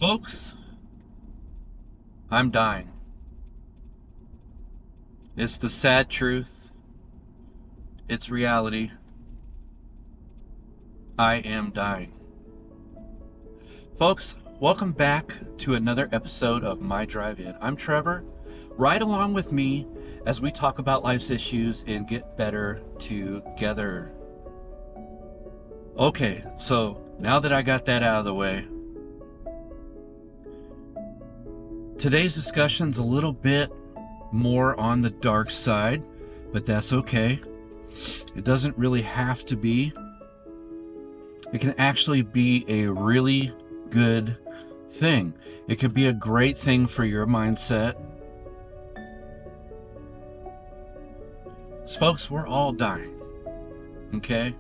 Folks, I'm dying. It's the sad truth. It's reality. I am dying. Folks, welcome back to another episode of My Drive In. I'm Trevor. Ride along with me as we talk about life's issues and get better together. Okay, so now that I got that out of the way, today's discussion's a little bit more on the dark side, but that's okay. It doesn't really have to be. It can actually be a really good thing. It could be a great thing for your mindset. So folks, we're all dying. Okay?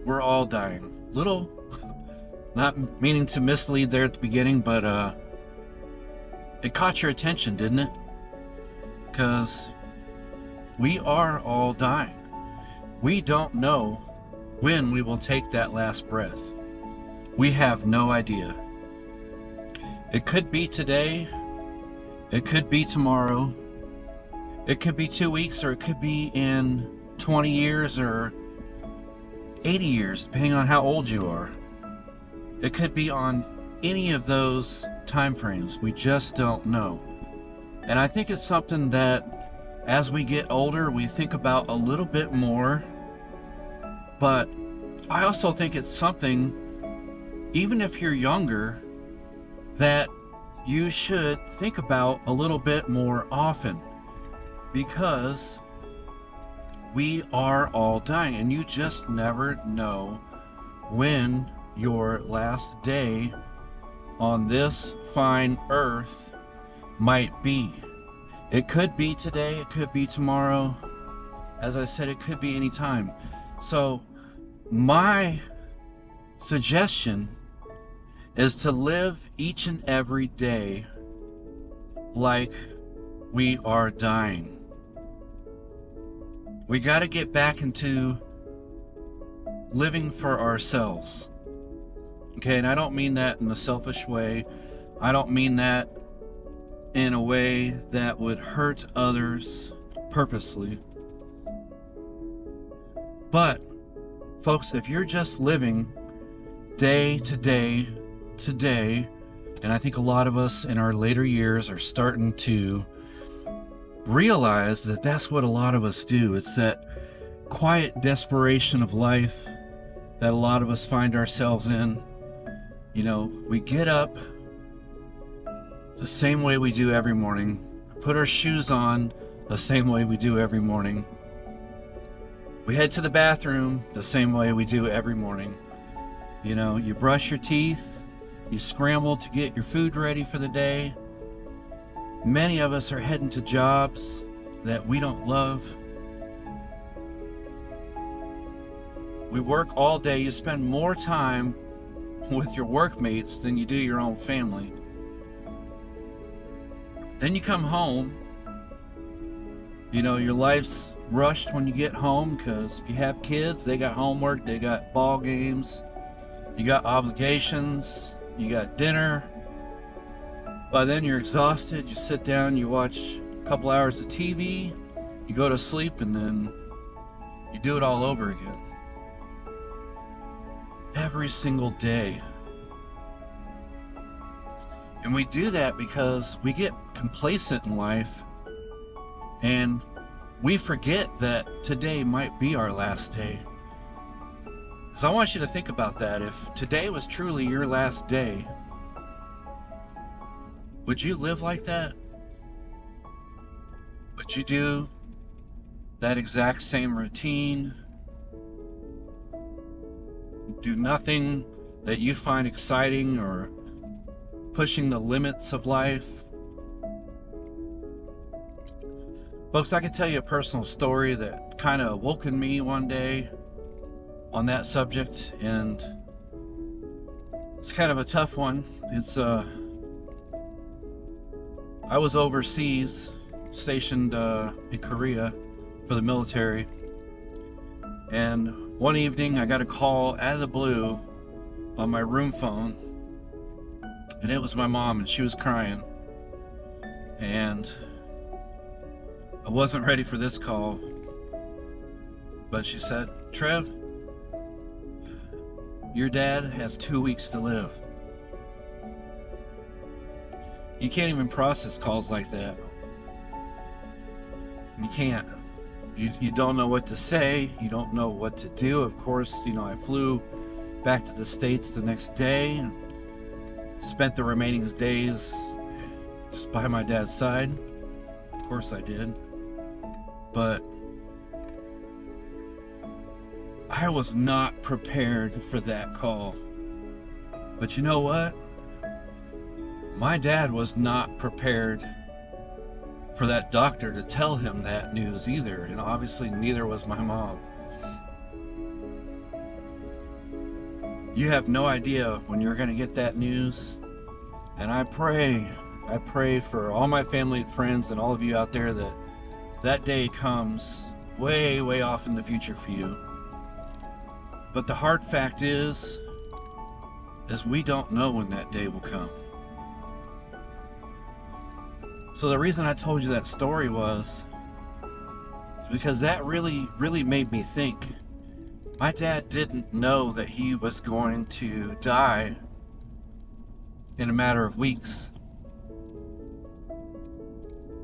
We're all dying. Little, not meaning to mislead there at the beginning, but it caught your attention, didn't it? Because we are all dying. We don't know when we will take that last breath. We have no idea. It could be today. It could be tomorrow. It could be 2 weeks, or it could be in 20 years or 80 years, depending on how old you are. It could be on any of those time frames. We just don't know. And I think it's something that as we get older we think about a little bit more, but I also think it's something, even if you're younger, that you should think about a little bit more often, because we are all dying and you just never know when your last day on this fine earth might be. It could be today, it could be tomorrow. As I said, it could be any time. So my suggestion is to live each and every day like we are dying. We got to get back into living for ourselves. Okay, and I don't mean that in a selfish way. I don't mean that in a way that would hurt others purposely. But, folks, if you're just living day to day to day, and I think a lot of us in our later years are starting to realize that that's what a lot of us do. It's that quiet desperation of life that a lot of us find ourselves in. You know, we get up the same way we do every morning, put our shoes on the same way we do every morning. We head to the bathroom the same way we do every morning. You know, you brush your teeth, you scramble to get your food ready for the day. Many of us are heading to jobs that we don't love. We work all day. You spend more time with your workmates than you do your own family. Then you come home. You know, your life's rushed when you get home, because if you have kids, they got homework, they got ball games, you got obligations, you got dinner. By then you're exhausted. You sit down, you watch a couple hours of TV, you go to sleep, and then you do it all over again. Every single day. And we do that because we get complacent in life and we forget that today might be our last day. So I want you to think about that. If today was truly your last day, would you live like that? Would you do that exact same routine? Do nothing that you find exciting or pushing the limits of life? Folks, I can tell you a personal story that kind of awoken me one day on that subject, and it's kind of a tough one. It's I was overseas, stationed in Korea for the military, and one evening I got a call out of the blue on my room phone And it was my mom, and she was crying. And I wasn't ready for this call. But she said, Trev, your dad has 2 weeks to live. You can't even process calls like that. You can't. You don't know what to say. You don't know what to do. Of course, I flew back to the States the next day and spent the remaining days just by my dad's side. Of course I did. But I was not prepared for that call. But you know what? My dad was not prepared for that doctor to tell him that news either, and obviously neither was my mom. You have no idea when you're going to get that news, and I pray for all my family and friends and all of you out there that that day comes way, way off in the future for you. But the hard fact is we don't know when that day will come. So the reason I told you that story was because that really, really made me think. My dad didn't know that he was going to die in a matter of weeks.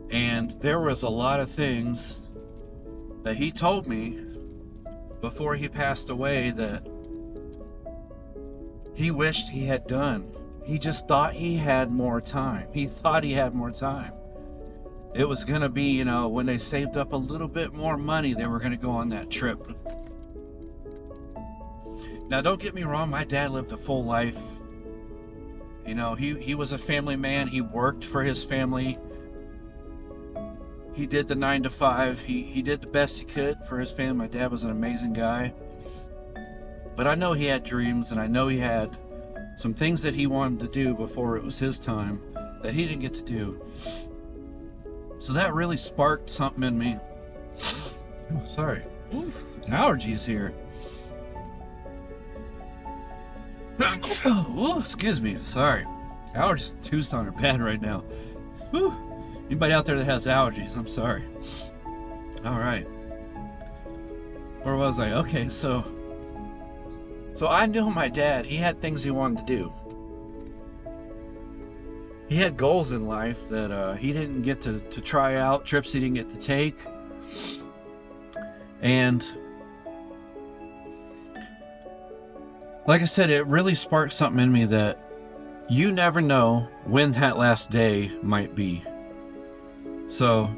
And there was a lot of things that he told me before he passed away that he wished he had done. He just thought he had more time. He thought he had more time. It was going to be, when they saved up a little bit more money, they were going to go on that trip. Now, don't get me wrong, my dad lived a full life. He was a family man. He worked for his family. He did the 9 to 5. He did the best he could for his family. My dad was an amazing guy. But I know he had dreams, and I know he had some things that he wanted to do before it was his time that he didn't get to do. So that really sparked something in me. Oh, sorry. Oof, allergies here. Oh, excuse me. Sorry. Allergies in Tucson are bad right now. Whew. Anybody out there that has allergies, I'm sorry. All right. Where was I? Okay, so I knew my dad. He had things he wanted to do. He had goals in life that he didn't get to try out, trips he didn't get to take. And like I said, it really sparked something in me that you never know when that last day might be. So,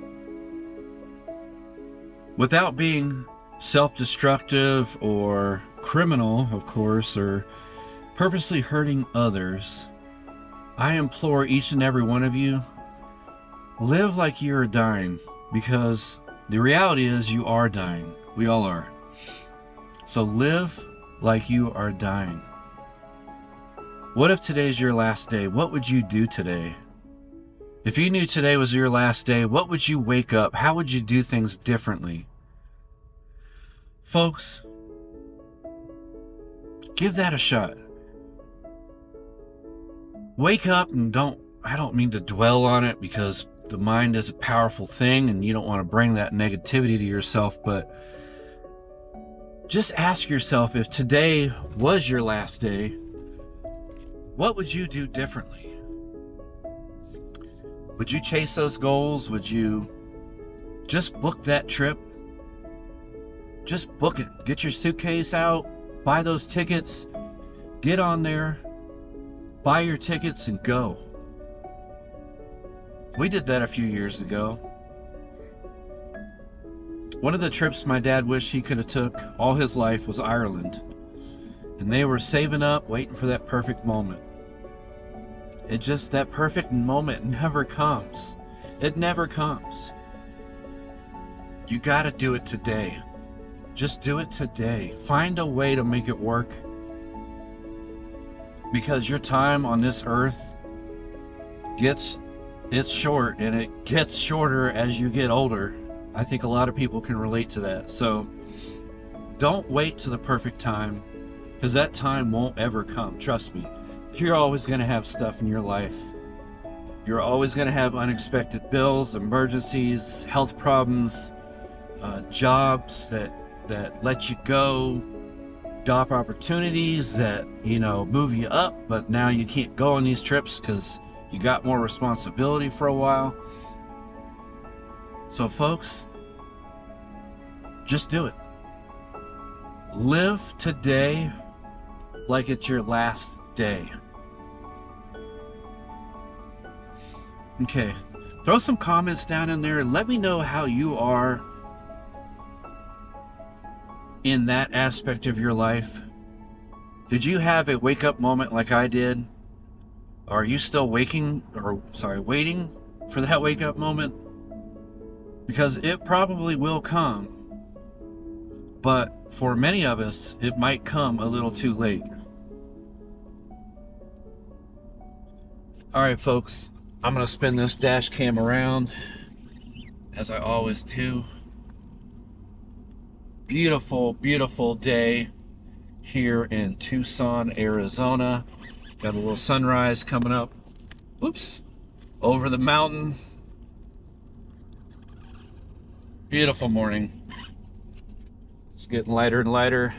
without being self-destructive or criminal, of course, or purposely hurting others, I implore each and every one of you, live like you're dying, because the reality is you are dying. We all are. So live like you are dying. What if today's your last day? What would you do today? If you knew today was your last day, what would you wake up? How would you do things differently? Folks, give that a shot. Wake up and I don't mean to dwell on it, because the mind is a powerful thing and you don't want to bring that negativity to yourself, but just ask yourself, if today was your last day, what would you do differently? Would you chase those goals? Would you just book that trip? Just book it. Get your suitcase out, buy those tickets, get on there, buy your tickets and go. We did that a few years ago. One of the trips my dad wished he could have took all his life was Ireland. And they were saving up, waiting for that perfect moment. That perfect moment never comes. It never comes. You gotta do it today. Just do it today. Find a way to make it work. Because your time on this earth it's short, and it gets shorter as you get older. I think a lot of people can relate to that. So don't wait to the perfect time, because that time won't ever come. Trust me. you're always going to have stuff in your life. You're always going to have unexpected bills, emergencies, health problems, jobs that let you go, job opportunities that, you know, move you up, but now you can't go on these trips because you got more responsibility for a while. So folks, just do it. Live today like it's your last day. Okay, throw some comments down in there and let me know how you are in that aspect of your life. Did you have a wake-up moment like I did? Are you still waiting for that wake-up moment? Because it probably will come, but for many of us, it might come a little too late. All right, folks, I'm gonna spin this dash cam around as I always do. Beautiful, beautiful day here in Tucson, Arizona. Got a little sunrise coming up. Oops, over the mountain. Beautiful morning. It's getting lighter and lighter.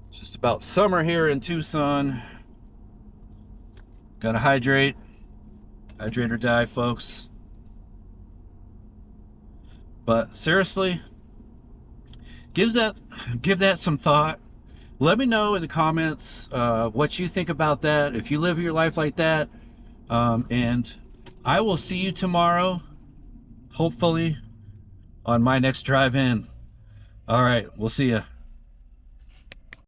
It's just about summer here in Tucson. Gotta hydrate. Hydrate or die, folks. But seriously, give that some thought. Let me know in the comments what you think about that, if you live your life like that. And I will see you tomorrow, hopefully, on my next drive in. All right, we'll see ya.